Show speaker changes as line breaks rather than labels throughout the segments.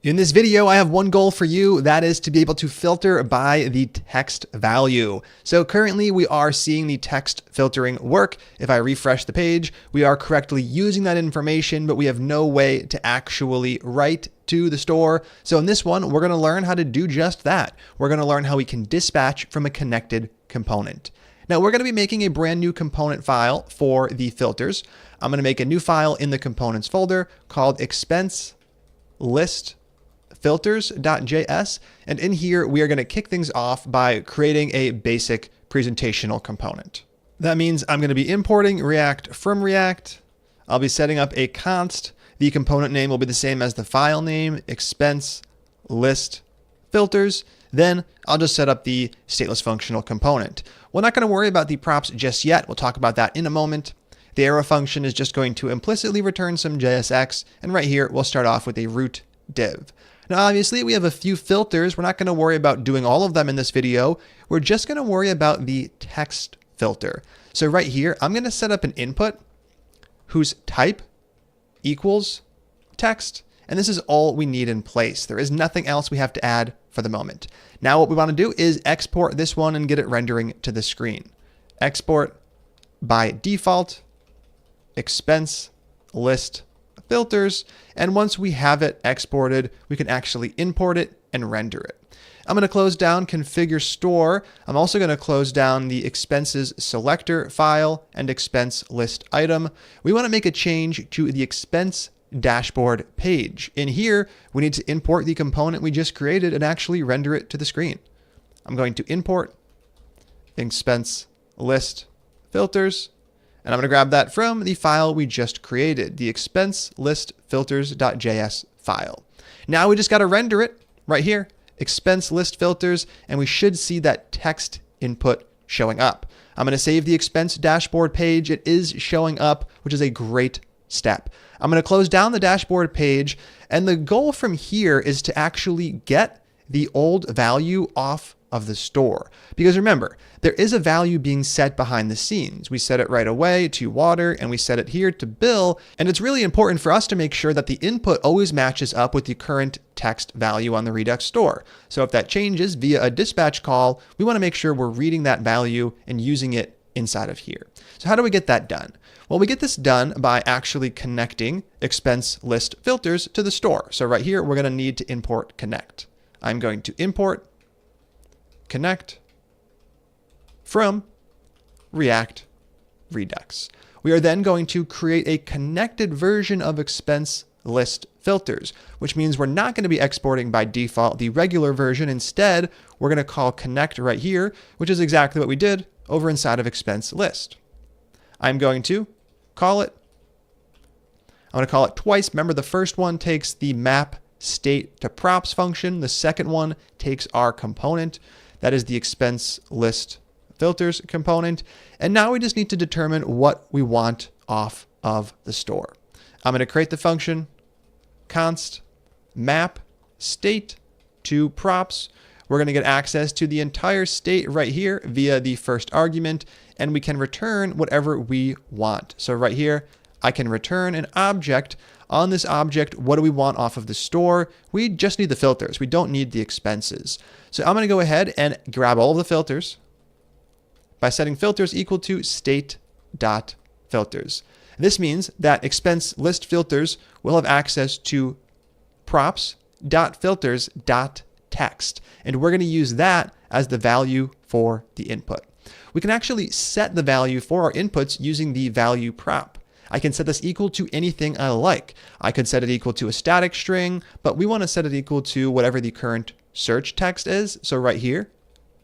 In this video, I have one goal for you. That is to be able to filter by the text value. So currently we are seeing the text filtering work. If I refresh the page, we are correctly using that information, but we have no way to actually write to the store. So in this one, we're going to learn how to do just that. We're going to learn how we can dispatch from a connected component. Now we're going to be making a brand new component file for the filters. I'm going to make a new file in the components folder called expense list filters.js, and in here we are going to kick things off by creating a basic presentational component. That means I'm going to be importing React from React. I'll be setting up a const. The component name will be the same as the file name, expense list filters. Then I'll just set up the stateless functional component. We're not going to worry about the props just yet. We'll talk about that in a moment. The arrow function is just going to implicitly return some JSX, and right here we'll start off with a root div. Now, obviously, we have a few filters. We're not going to worry about doing all of them in this video. We're just going to worry about the text filter. So right here, I'm going to set up an input whose type equals text. And this is all we need in place. There is nothing else we have to add for the moment. Now, what we want to do is export this one and get it rendering to the screen. Export by default, expense list filters, and once we have it exported, we can actually import it and render it. I'm going to close down configure store. I'm also going to close down the expenses selector file and expense list item. We want to make a change to the expense dashboard page. In here, we need to import the component we just created and actually render it to the screen. I'm going to import expense list filters. And I'm going to grab that from the file we just created, the expense list filters.js file. Now we just got to render it right here, expense list filters, and we should see that text input showing up. I'm going to save the expense dashboard page. It is showing up, which is a great step. I'm going to close down the dashboard page, and the goal from here is to actually get the old value off of the store. Because remember, there is a value being set behind the scenes. We set it right away to water, and we set it here to bill. And it's really important for us to make sure that the input always matches up with the current text value on the Redux store. So if that changes via a dispatch call, we want to make sure we're reading that value and using it inside of here. So how do we get that done? Well, we get this done by actually connecting expense list filters to the store. So right here, we're going to need to import connect. I'm going to import connect from React Redux. We are then going to create a connected version of expense list filters, which means we're not going to be exporting by default the regular version. Instead, we're going to call connect right here, which is exactly what we did over inside of expense list. I'm going to call it. I'm going to call it twice. Remember, the first one takes the map state to props function. The second one takes our component. That is the expense list filters component. And now we just need to determine what we want off of the store. I'm going to create the function const map state to props. We're going to get access to the entire state right here via the first argument, and we can return whatever we want. So right here, I can return an object. On this object, what do we want off of the store? We just need the filters. We don't need the expenses. So I'm going to go ahead and grab all of the filters by setting filters equal to state.filters. This means that expense list filters will have access to props.filters.text, and we're going to use that as the value for the input. We can actually set the value for our inputs using the value prop. I can set this equal to anything I like. I could set it equal to a static string, but we want to set it equal to whatever the current search text is. So right here,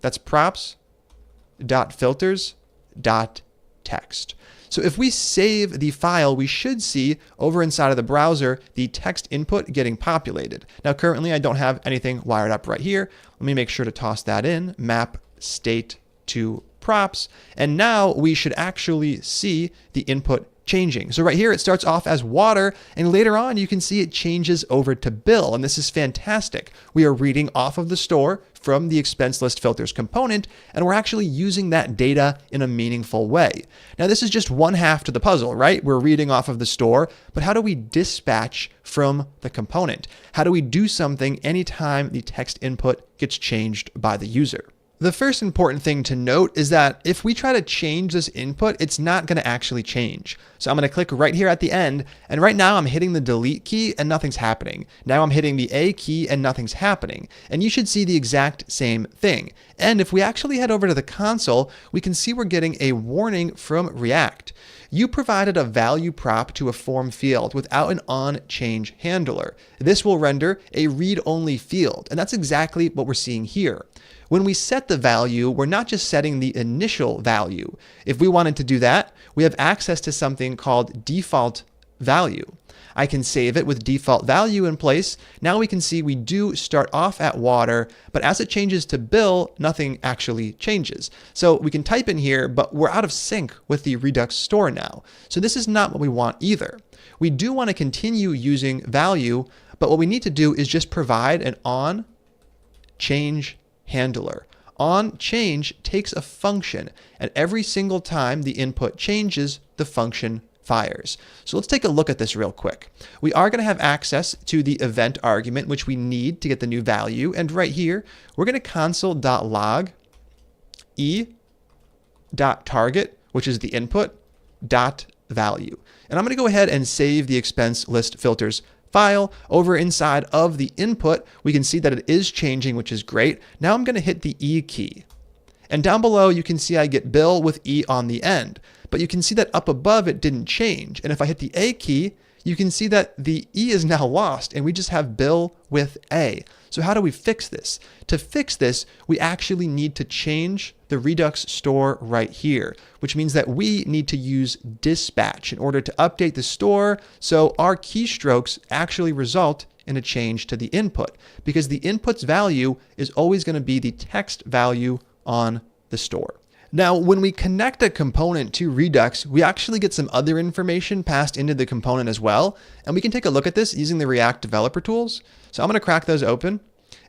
that's props.filters.text. So if we save the file, we should see over inside of the browser the text input getting populated. Now currently I don't have anything wired up right here. Let me make sure to toss that in, map state to props, and now we should actually see the input changing. So right here, it starts off as water, and later on, you can see it changes over to bill, and this is fantastic. We are reading off of the store from the expense list filters component, and we're actually using that data in a meaningful way. Now, this is just one half to the puzzle, right? We're reading off of the store, but how do we dispatch from the component? How do we do something anytime the text input gets changed by the user? The first important thing to note is that if we try to change this input, it's not going to actually change. So I'm going to click right here at the end, and right now I'm hitting the delete key and nothing's happening. Now I'm hitting the A key and nothing's happening. And you should see the exact same thing. And if we actually head over to the console, we can see we're getting a warning from React. You provided a value prop to a form field without an onChange handler. This will render a read-only field, and that's exactly what we're seeing here. When we set the value, we're not just setting the initial value. If we wanted to do that, we have access to something called default value. I can save it with default value in place. Now we can see we do start off at water, but as it changes to bill, nothing actually changes. So we can type in here, but we're out of sync with the Redux store now. So this is not what we want either. We do want to continue using value, but what we need to do is just provide an onChange handler. OnChange takes a function, and every single time the input changes, the function fires. So let's take a look at this real quick. We are going to have access to the event argument, which we need to get the new value. And right here, we're going to console.log e.target, which is the input, .value. And I'm going to go ahead and save the expense list filters file. Over inside of the input, we can see that it is changing, which is great. Now I'm going to hit the E key. And down below, you can see I get bill with E on the end. But you can see that up above, it didn't change. And if I hit the A key, you can see that the E is now lost, and we just have bill with A. So how do we fix this? To fix this, we actually need to change the Redux store right here, which means that we need to use dispatch in order to update the store so our keystrokes actually result in a change to the input, because the input's value is always going to be the text value on the store. Now, when we connect a component to Redux, we actually get some other information passed into the component as well. And we can take a look at this using the React developer tools. So I'm going to crack those open.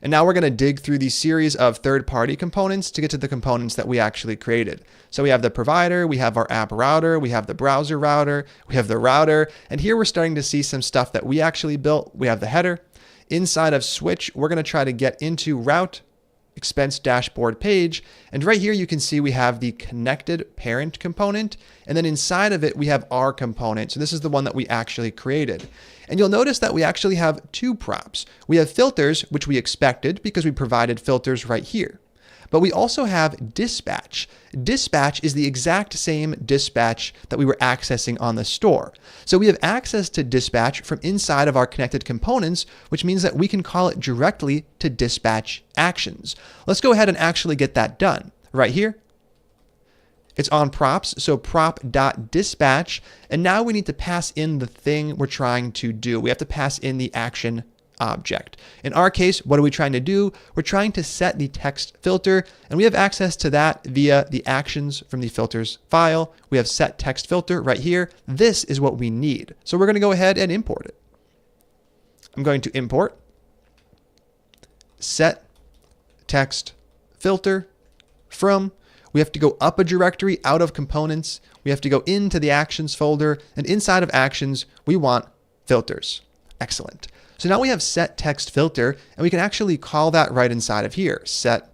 And now we're going to dig through the series of third-party components to get to the components that we actually created. So we have the provider, we have our app router, we have the browser router, we have the router. And here we're starting to see some stuff that we actually built. We have the header. Inside of Switch, we're going to try to get into route expense dashboard page. And right here, you can see we have the connected parent component. And then inside of it, we have our component. So this is the one that we actually created. And you'll notice that we actually have two props. We have filters, which we expected because we provided filters right here. But we also have dispatch. Dispatch is the exact same dispatch that we were accessing on the store. So we have access to dispatch from inside of our connected components, which means that we can call it directly to dispatch actions. Let's go ahead and actually get that done. Right here, it's on props, so prop.dispatch. And now we need to pass in the thing we're trying to do. We have to pass in the action object. In our case, what are we trying to do? We're trying to set the text filter, and we have access to that via the actions from the filters file. We have set text filter right here. This is what we need. So we're going to go ahead and import it. I'm going to import set text filter from. We have to go up a directory out of components. We have to go into the actions folder, and inside of actions, we want filters. Excellent. So now we have set text filter, and we can actually call that right inside of here, set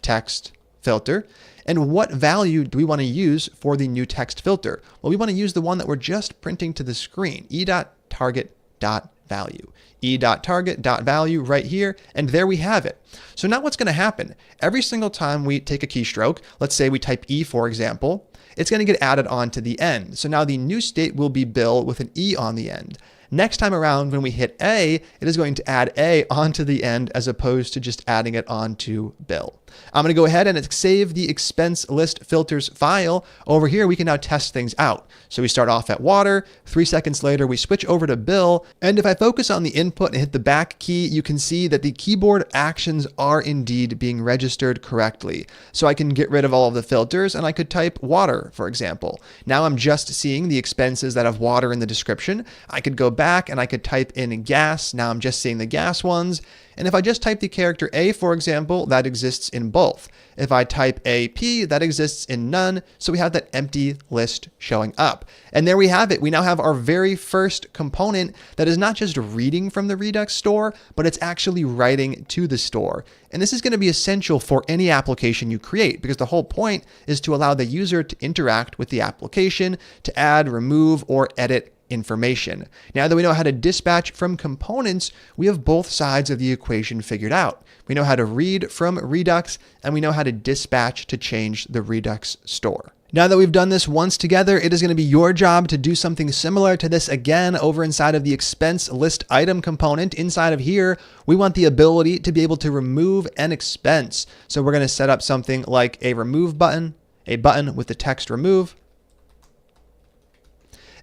text filter. And what value do we want to use for the new text filter? Well, we want to use the one that we're just printing to the screen, e.target.value. e.target.value right here, and there we have it. So now what's going to happen? Every single time we take a keystroke, let's say we type E, for example, it's going to get added on to the end. So now the new state will be bill with an E on the end. Next time around, when we hit A, it is going to add A onto the end as opposed to just adding it onto bill. I'm going to go ahead and save the expense list filters file. Over here, we can now test things out. So we start off at water. 3 seconds later, we switch over to bill. And if I focus on the input and hit the back key, you can see that the keyboard actions are indeed being registered correctly. So I can get rid of all of the filters and I could type water, for example. Now I'm just seeing the expenses that have water in the description. I could go back and I could type in gas. Now I'm just seeing the gas ones. And if I just type the character A, for example, that exists in both. If I type AP, that exists in none. So we have that empty list showing up. And there we have it. We now have our very first component that is not just reading from the Redux store, but it's actually writing to the store. And this is going to be essential for any application you create, because the whole point is to allow the user to interact with the application, to add, remove, or edit information. Now that we know how to dispatch from components, we have both sides of the equation figured out. We know how to read from Redux, and we know how to dispatch to change the Redux store. Now that we've done this once together, it is going to be your job to do something similar to this again over inside of the expense list item component. Inside of here, we want the ability to be able to remove an expense. So we're going to set up something like a remove button, a button with the text remove.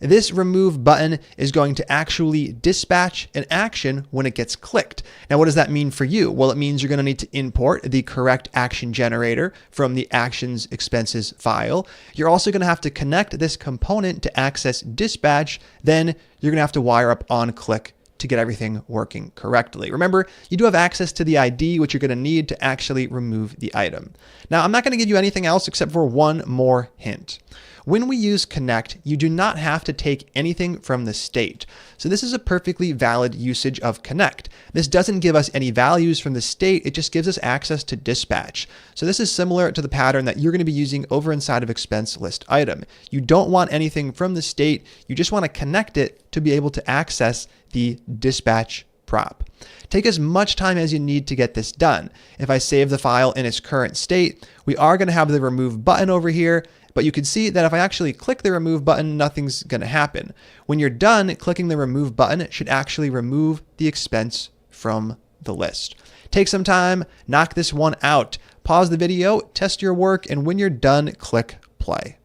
This remove button is going to actually dispatch an action when it gets clicked. Now, what does that mean for you? Well, it means you're going to need to import the correct action generator from the actions expenses file. You're also going to have to connect this component to access dispatch. Then you're going to have to wire up on click to get everything working correctly. Remember, you do have access to the ID, which you're going to need to actually remove the item. Now, I'm not going to give you anything else except for one more hint. When we use connect, you do not have to take anything from the state. So this is a perfectly valid usage of connect. This doesn't give us any values from the state, it just gives us access to dispatch. So this is similar to the pattern that you're going to be using over inside of expense list item. You don't want anything from the state, you just want to connect it to be able to access the dispatch prop. Take as much time as you need to get this done. If I save the file in its current state, we are going to have the remove button over here. But you can see that if I actually click the remove button, nothing's going to happen. When you're done, clicking the remove button should actually remove the expense from the list. Take some time, knock this one out, pause the video, test your work, and when you're done, click play.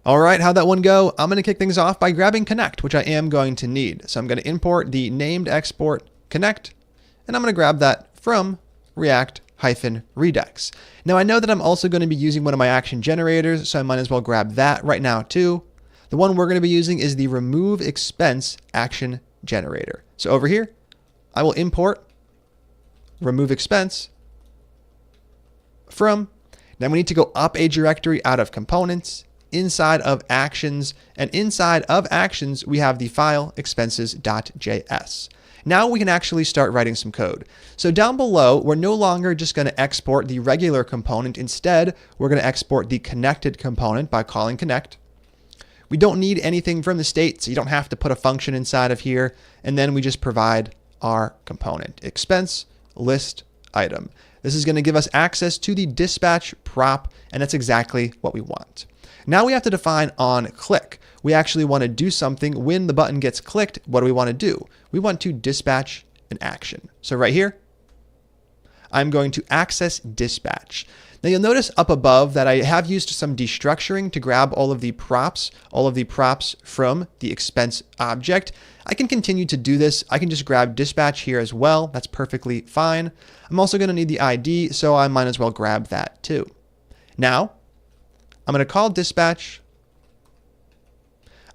All right, how'd that one go? I'm going to kick things off by grabbing connect, which I am going to need. So I'm going to import the named export connect, and I'm going to grab that from React-Redux. Now I know that I'm also going to be using one of my action generators, so I might as well grab that right now too. The one we're going to be using is the remove expense action generator. So over here, I will import remove expense from. Now we need to go up a directory out of components, inside of actions, and inside of actions, we have the file expenses.js. Now we can actually start writing some code. So down below, we're no longer just going to export the regular component. Instead, we're going to export the connected component by calling connect. We don't need anything from the state, so you don't have to put a function inside of here. And then we just provide our component, expense list item. This is going to give us access to the dispatch prop, and that's exactly what we want. Now we have to define on click. We actually want to do something when the button gets clicked. What do we want to do? We want to dispatch an action. So right here, I'm going to access dispatch. Now you'll notice up above that I have used some destructuring to grab all of the props from the expense object. I can continue to do this. I can just grab dispatch here as well. That's perfectly fine. I'm also going to need the ID, so I might as well grab that too. Now, I'm going to call dispatch.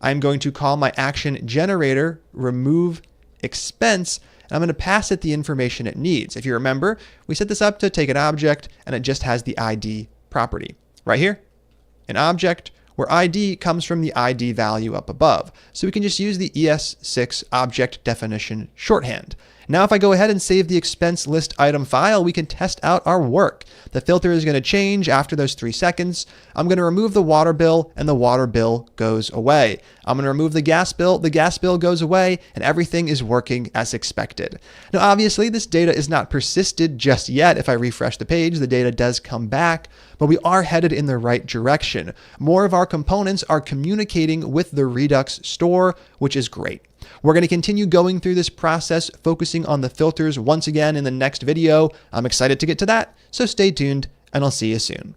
I'm going to call my action generator remove expense, and I'm going to pass it the information it needs. If you remember, we set this up to take an object, and it just has the ID property. Right here, an object where ID comes from the ID value up above. So we can just use the ES6 object definition shorthand. Now, if I go ahead and save the expense list item file, we can test out our work. The filter is going to change after those 3 seconds. I'm going to remove the water bill, and the water bill goes away. I'm going to remove the gas bill goes away, and everything is working as expected. Now, obviously, this data is not persisted just yet. If I refresh the page, the data does come back, but we are headed in the right direction. More of our components are communicating with the Redux store, which is great. We're going to continue going through this process, focusing on the filters once again in the next video. I'm excited to get to that, so stay tuned, and I'll see you soon.